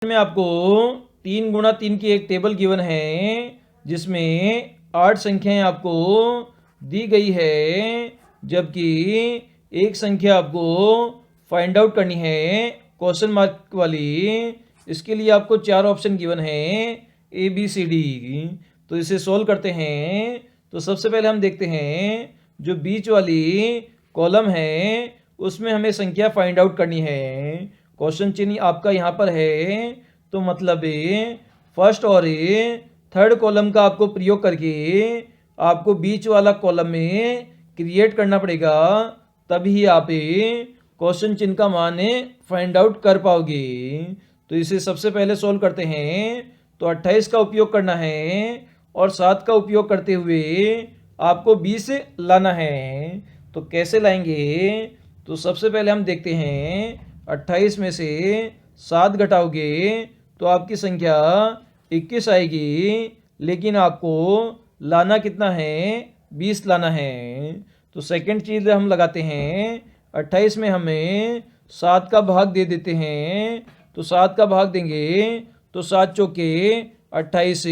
में आपको 3 गुणा 3 की एक टेबल गिवन है जिसमें 8 संख्याएं आपको दी गई है, जबकि एक संख्या आपको फाइंड आउट करनी है क्वेश्चन मार्क वाली। इसके लिए आपको 4 ऑप्शन गिवन है ABCD। तो इसे सोल्व करते हैं। तो सबसे पहले हम देखते हैं जो बीच वाली कॉलम है उसमें हमें संख्या फाइंड आउट करनी है। क्वेश्चन चिन्ह आपका यहाँ पर है, तो मतलब फर्स्ट और थर्ड कॉलम का आपको प्रयोग करके आपको बीच वाला कॉलम में क्रिएट करना पड़ेगा, तभी आप क्वेश्चन चिन्ह का मान फाइंड आउट कर पाओगे। तो इसे सबसे पहले सोल्व करते हैं। तो 28 का उपयोग करना है और 7 का उपयोग करते हुए आपको 20 लाना है। तो कैसे लाएंगे? तो सबसे पहले हम देखते हैं 28 में से 7 घटाओगे तो आपकी संख्या 21 आएगी, लेकिन आपको लाना कितना है? 20 लाना है। तो सेकंड चीज़ हम लगाते हैं, 28 में हमें 7 का भाग दे देते हैं। तो 7 का भाग देंगे तो 7 चौके 28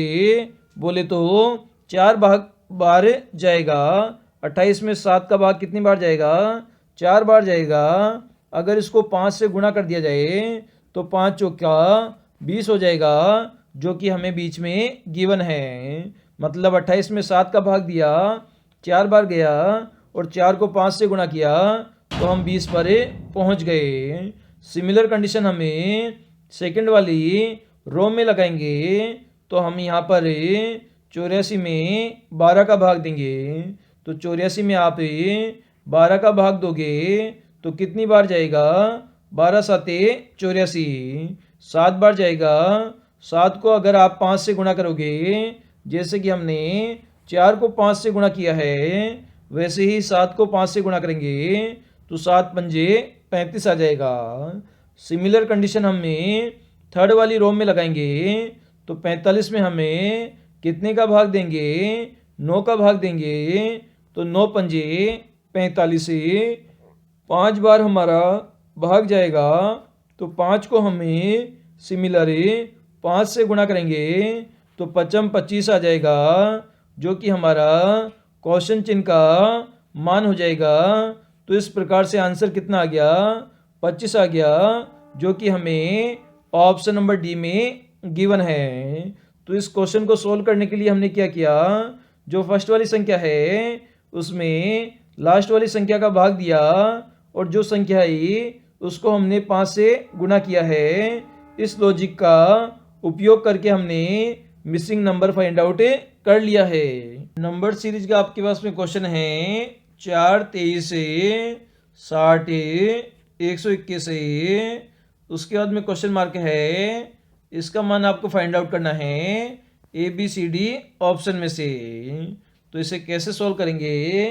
बोले तो 4 भाग बार जाएगा। 28 में 7 का भाग कितनी बार जाएगा? 4 बार जाएगा। अगर इसको 5 से गुणा कर दिया जाए तो 5 चौका 20 हो जाएगा, जो कि हमें बीच में गिवन है। मतलब 28 में 7 का भाग दिया, 4 बार गया और 4 को 5 से गुणा किया तो हम 20 पर पहुंच गए। सिमिलर कंडीशन हमें सेकंड वाली रो में लगाएंगे। तो हम यहाँ पर 84 में 12 का भाग देंगे। तो 84 में आप 12 का भाग दोगे तो कितनी बार जाएगा? 12 साते 84, 7 बार जाएगा। 7 को अगर आप 5 से गुणा करोगे, जैसे कि हमने 4 को 5 से गुणा किया है, वैसे ही 7 को 5 से गुणा करेंगे तो 7 पंजे 35 आ जाएगा। सिमिलर कंडीशन हमें थर्ड वाली रो में लगाएंगे। तो 45 में हमें कितने का भाग देंगे? 9 का भाग देंगे। तो 9 पंजे 45, 5 बार हमारा भाग जाएगा। तो 5 को हमें सिमिलर 5 से गुणा करेंगे तो 55 25 आ जाएगा, जो कि हमारा क्वेश्चन चिन्ह का मान हो जाएगा। तो इस प्रकार से आंसर कितना आ गया? 25 आ गया, जो कि हमें ऑप्शन नंबर डी में गिवन है। तो इस क्वेश्चन को सोल्व करने के लिए हमने क्या किया? जो फर्स्ट वाली संख्या है उसमें लास्ट वाली संख्या का भाग दिया और जो संख्या आई उसको हमने 5 से गुणा किया है। इस लॉजिक का उपयोग करके हमने मिसिंग नंबर फाइंड आउट कर लिया है। नंबर सीरीज का आपके पास में क्वेश्चन है 4 23 60 121। उसके बाद में क्वेश्चन मार्क है, इसका मान आपको फाइंड आउट करना है ABCD ऑप्शन में से। तो इसे कैसे सॉल्व करेंगे?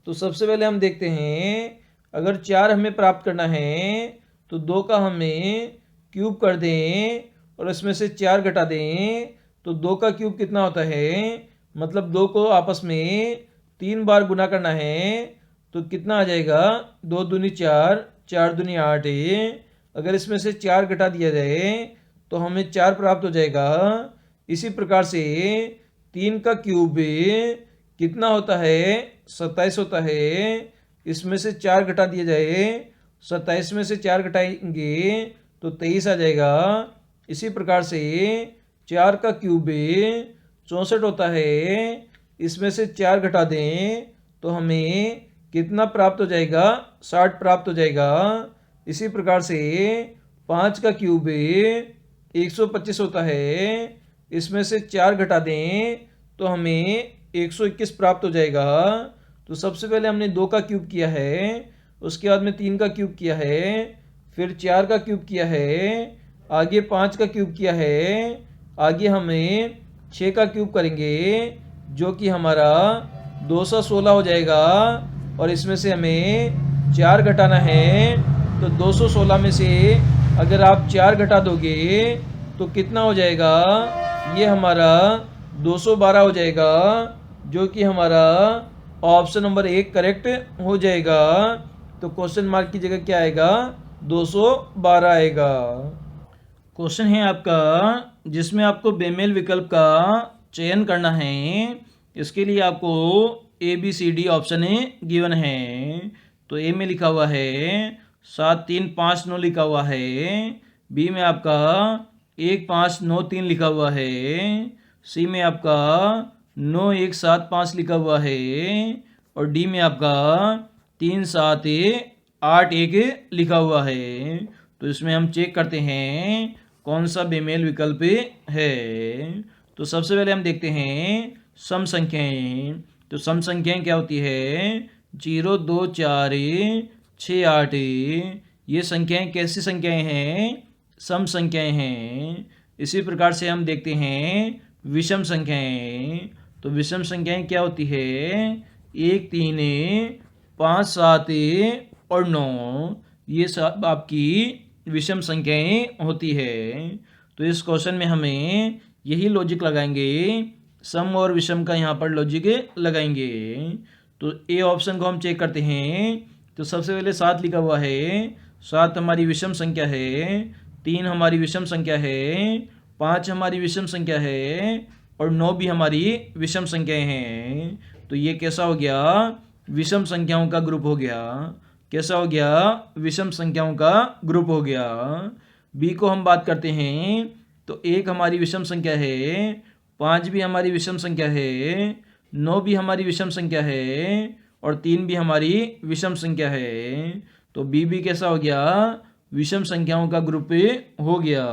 तो सबसे पहले हम देखते हैं, अगर 4 हमें प्राप्त करना है तो 2 का हमें क्यूब कर दें और इसमें से 4 घटा दें। तो 2 का क्यूब कितना होता है? मतलब 2 को आपस में 3 बार गुना करना है। तो कितना आ जाएगा? 2 दूनी 4, 4 दूनी 8। अगर इसमें से 4 घटा दिया जाए तो हमें 4 प्राप्त हो जाएगा। इसी प्रकार से 3 का क्यूब कितना होता है? 27 होता है। इसमें से 4 घटा दिया जाए, 27 में से 4 घटाएंगे तो 23 आ जाएगा। इसी प्रकार से 4 का क्यूब 64 होता है। इसमें से 4 घटा दें तो हमें कितना प्राप्त हो जाएगा? 60 प्राप्त हो जाएगा। इसी प्रकार से 5 का क्यूब 125 होता है। इसमें से 4 घटा दें तो हमें 121 प्राप्त हो जाएगा। तो सबसे पहले हमने 2 का क्यूब किया है, उसके बाद में 3 का क्यूब किया है, फिर 4 का क्यूब किया है, आगे 5 का क्यूब किया है, आगे हमें 6 का क्यूब करेंगे, जो कि हमारा 216 हो जाएगा। और इसमें से हमें 4 घटाना है। तो 216 में से अगर आप 4 घटा दोगे तो कितना हो जाएगा? ये हमारा 212 हो जाएगा, जो कि हमारा ऑप्शन नंबर 1 करेक्ट हो जाएगा। तो क्वेश्चन मार्क की जगह क्या आएगा? 212 आएगा। क्वेश्चन है आपका जिसमें आपको बेमेल विकल्प का चयन करना है। इसके लिए आपको A B C D option given है। तो ए में लिखा हुआ है 7 3 5 9 लिखा हुआ है। बी में आपका 1 5 9 3 लिखा हुआ है। सी में आपका 9 1 7 5 लिखा हुआ है। और डी में आपका 3 7 8 1 लिखा हुआ है। तो इसमें हम चेक करते हैं कौन सा बेमेल विकल्प है। तो सबसे पहले हम देखते हैं सम संख्याएं। तो सम संख्याएं क्या होती है? 0 2 4 6 8। ये संख्याएं कैसी संख्याएं हैं? सम संख्याएं हैं। इसी प्रकार से हम देखते हैं विषम संख्याएं। तो विषम संख्याएं क्या होती है? 1 3 5 7 और 9। ये सब आपकी विषम संख्याएं होती है। तो इस क्वेश्चन में हमें यही लॉजिक लगाएंगे, सम और विषम का यहाँ पर लॉजिक लगाएंगे। तो ए ऑप्शन को हम चेक करते हैं। तो सबसे पहले 7 लिखा हुआ है। 7 हमारी विषम संख्या है। 3 हमारी विषम संख्या है। 5 हमारी विषम संख्या है। और 9 भी हमारी विषम संख्याएं हैं। तो ये कैसा हो गया? विषम संख्याओं का ग्रुप हो गया। कैसा हो गया? विषम संख्याओं का ग्रुप हो गया। बी को हम बात करते हैं। तो 1 हमारी विषम संख्या है। 5 भी हमारी विषम संख्या है। 9 भी हमारी विषम संख्या है। और 3 भी हमारी विषम संख्या है। तो बी भी कैसा हो गया? विषम संख्याओं का ग्रुप हो गया।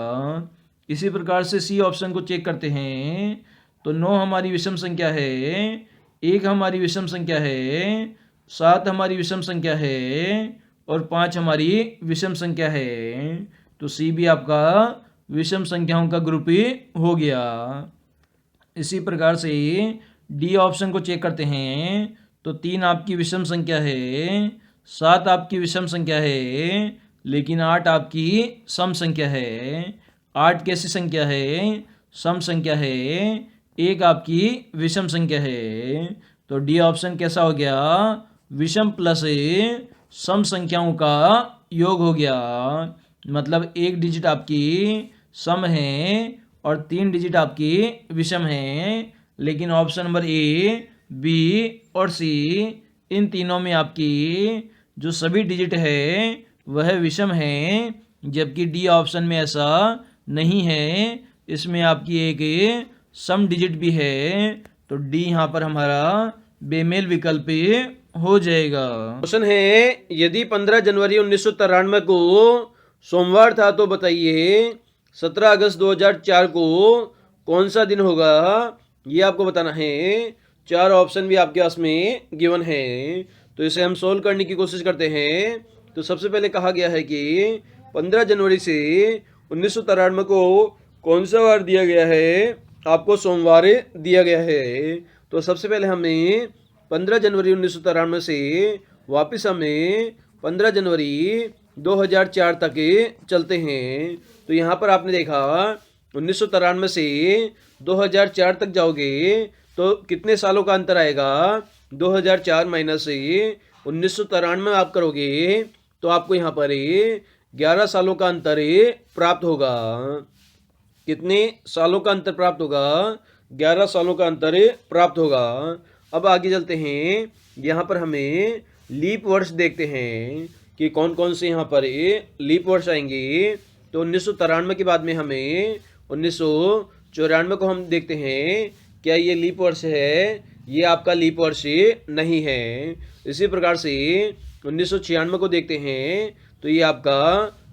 इसी प्रकार से सी ऑप्शन को चेक करते हैं। तो 9 हमारी विषम संख्या है। 1 हमारी विषम संख्या है। 7 हमारी विषम संख्या है। और 5 हमारी विषम संख्या है। तो सी भी आपका विषम संख्याओं का ग्रुप हो गया। इसी प्रकार से डी ऑप्शन को चेक करते हैं। तो 3 आपकी विषम संख्या है। 7 आपकी विषम संख्या है। लेकिन 8 आपकी सम संख्या है। 8 कैसी संख्या है? सम संख्या है। 1 आपकी विषम संख्या है। तो डी ऑप्शन कैसा हो गया? विषम प्लस सम संख्याओं का योग हो गया। मतलब 1 डिजिट आपकी सम है और 3 डिजिट आपकी विषम है। लेकिन ऑप्शन नंबर ए, बी और सी इन तीनों में आपकी जो सभी डिजिट है वह विषम है। जबकि डी ऑप्शन में ऐसा नहीं है। इसमें आपकी एक सम डिजिट भी है। तो डी यहाँ पर हमारा बेमेल विकल्प हो जाएगा। क्वेश्चन है यदि 15 जनवरी 1993 को सोमवार था तो बताइए 17 अगस्त 2004 को कौन सा दिन होगा? ये आपको बताना है। 4 ऑप्शन भी आपके पास में गिवन है। तो इसे हम सोल्व करने की कोशिश करते हैं। तो सबसे पहले कहा गया है कि 15 जनवरी से 1993 को कौन सा वार दिया गया है? आपको सोमवार दिया गया है। तो सबसे पहले हमें 15 जनवरी 1993 से वापस हमें 15 जनवरी 2004 तक चलते हैं। तो यहाँ पर आपने देखा 1993 से 2004 तक जाओगे तो कितने सालों का अंतर आएगा? 2004 माइनस 1993 आप करोगे तो आपको यहाँ पर 11 सालों का अंतर प्राप्त होगा। कितने सालों का अंतर प्राप्त होगा? 11 सालों का अंतर प्राप्त होगा। अब आगे चलते हैं। यहाँ पर हमें लीप वर्ष देखते हैं कि कौन कौन से यहाँ पर लीप वर्ष आएंगे। तो 1993 के बाद में हमें 1994 को हम देखते हैं। क्या ये लीप वर्ष है? ये आपका लीप वर्ष नहीं है। इसी प्रकार से 1996 को देखते हैं। तो ये आपका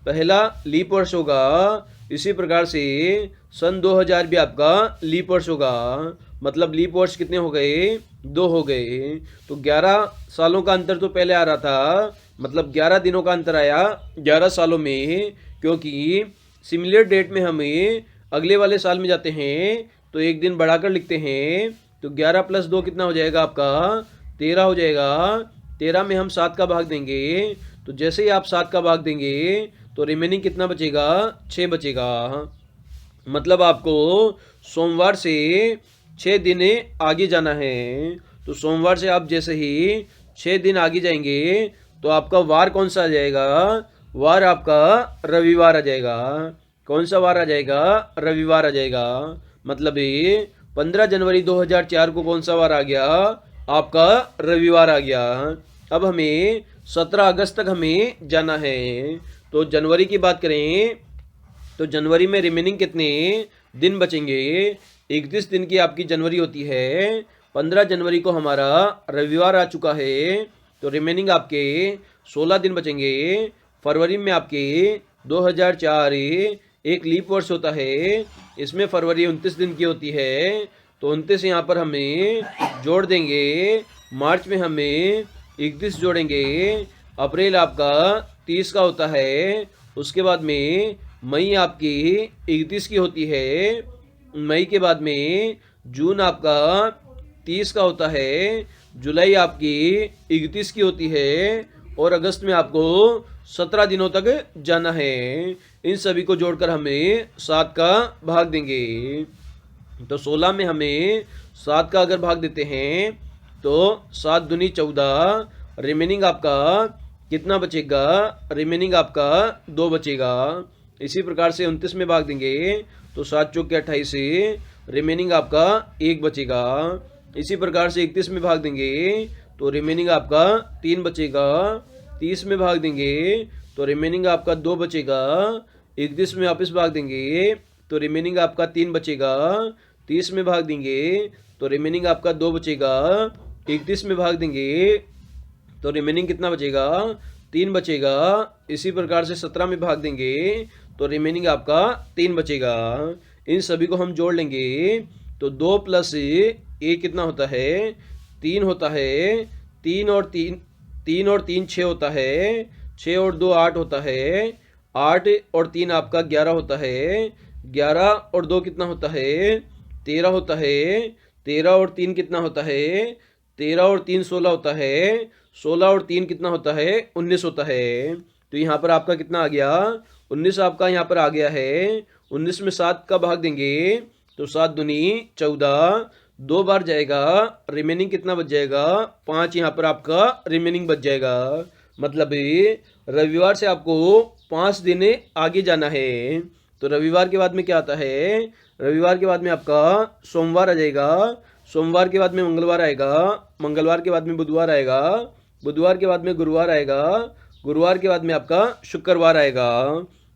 पहला लीप वर्ष होगा। इसी प्रकार से सन 2000 भी आपका लीप वर्ष होगा। मतलब लीप वर्ष कितने हो गए? 2 हो गए। तो 11 सालों का अंतर तो पहले आ रहा था। मतलब 11 दिनों का अंतर आया 11 सालों में। क्योंकि सिमिलर डेट में हमें अगले वाले साल में जाते हैं तो एक दिन बढ़ाकर लिखते हैं। तो 11 + 2 कितना हो जाएगा आपका? 13 हो जाएगा। 13 में हम 7 का भाग देंगे। तो जैसे ही आप 7 का भाग देंगे तो रिमेनिंग कितना बचेगा? 6 बचेगा। मतलब आपको सोमवार से 6 दिन आगे जाना है। तो सोमवार से आप जैसे ही 6 दिन आगे जाएंगे तो आपका वार कौन सा आ जाएगा? वार आपका रविवार आ जाएगा। कौन सा वार आ जाएगा? रविवार आ जाएगा। मतलब ये 15 जनवरी 2004 को कौन सा वार आ गया? आपका रविवार आ गया। अब हमें 17 अगस्त तक हमें जाना है। तो जनवरी की बात करें तो जनवरी में रिमेनिंग कितने दिन बचेंगे? 31 दिन की आपकी जनवरी होती है। 15 जनवरी को हमारा रविवार आ चुका है, तो रिमेनिंग आपके 16 दिन बचेंगे। फरवरी में आपके 2004 एक लीप वर्ष होता है, इसमें फरवरी 29 दिन की होती है, तो 29 यहाँ पर हमें जोड़ देंगे। मार्च में हमें 31 जोड़ेंगे। अप्रैल आपका 30 का होता है। उसके बाद में मई आपकी 31 की होती है। मई के बाद में जून आपका 30 का होता है। जुलाई आपकी 31 की होती है। और अगस्त में आपको 17 दिनों तक जाना है। इन सभी को जोड़कर हमें 7 का भाग देंगे। तो 16 में हमें 7 का अगर भाग देते हैं तो 7 दूनी 14। रिमेनिंग आपका कितना बचेगा? रिमेनिंग आपका 2 बचेगा। इसी प्रकार से 29 में भाग देंगे तो 7 चौके 28 से रिमेनिंग आपका 1 बचेगा। इसी प्रकार से 31 में भाग देंगे तो रिमेनिंग आपका 3 बचेगा। 30 में भाग देंगे तो रिमेनिंग आपका 2 बचेगा। 31 में वापस भाग देंगे तो रिमेनिंग आपका 3 बचेगा। 30 में भाग देंगे तो रिमेनिंग आपका 2 बचेगा। 31 में भाग देंगे तो रिमेनिंग कितना बचेगा? 3 बचेगा। इसी प्रकार से 17 में भाग देंगे तो रिमेनिंग आपका 3 बचेगा। इन सभी को हम जोड़ लेंगे तो 2 प्लस 1 कितना होता है? 3 होता है। 3 और 3 6 होता है। 6 और 2 8 होता है। 8 और 3 आपका 11 होता है। 11 और 2 कितना होता है? 13 होता है। 13 और 3 कितना होता है? 13 और 3 16 होता है। 16 और 3 कितना होता है? 19 होता है। तो यहाँ पर आपका कितना आ गया? 19 आपका यहाँ पर आ गया है। 19 में 7 का भाग देंगे तो 7 दूनी 14। 2 बार जाएगा, रिमेनिंग कितना बच जाएगा? 5 यहाँ पर आपका रिमेनिंग बच जाएगा। मतलब रविवार से आपको 5 दिन आगे जाना है। तो रविवार के बाद में क्या आता है? रविवार के बाद में आपका सोमवार आ जाएगा। सोमवार के बाद में मंगलवार आएगा। मंगलवार के बाद में बुधवार आएगा। बुधवार के बाद में गुरुवार आएगा। गुरुवार के बाद में आपका शुक्रवार आएगा।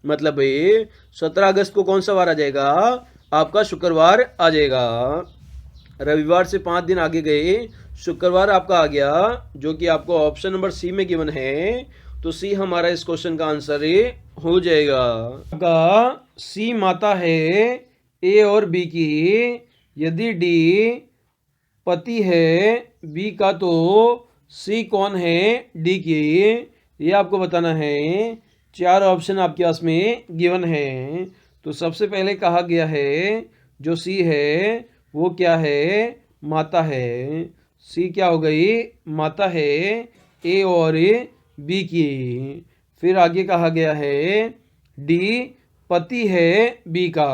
मतलब 17 अगस्त को कौन सा वार आ जाएगा? आपका शुक्रवार आ जाएगा। रविवार से 5 दिन आगे गए, शुक्रवार आपका आ गया, जो कि आपको ऑप्शन नंबर सी में गिवन है। तो सी हमारा इस क्वेश्चन का आंसर हो जाएगा। का सी माता है ए और बी की। यदि डी पति है बी का तो सी कौन है डी की? ये आपको बताना है। 4 ऑप्शन आपके पास में गिवन है। तो सबसे पहले कहा गया है जो सी है वो क्या है? माता है। सी क्या हो गई? माता है ए और बी की। फिर आगे कहा गया है डी पति है बी का।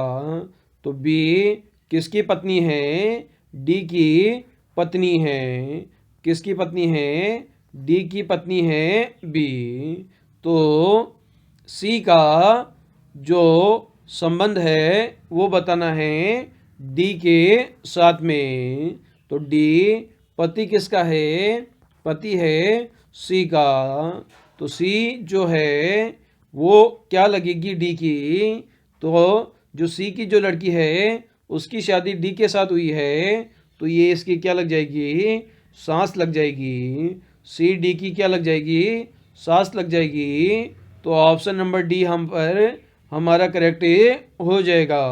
तो बी किसकी पत्नी है? डी की पत्नी है। किसकी पत्नी है? डी की पत्नी है बी। तो सी का जो संबंध है वो बताना है डी के साथ में। तो डी पति किसका है? पति है सी का। तो सी जो है वो क्या लगेगी डी की? तो जो सी की जो लड़की है उसकी शादी डी के साथ हुई है, तो ये इसकी क्या लग जाएगी? सांस लग जाएगी। सी डी की क्या लग जाएगी? सांस लग जाएगी। तो ऑप्शन नंबर डी हम पर हमारा करेक्ट हो जाएगा।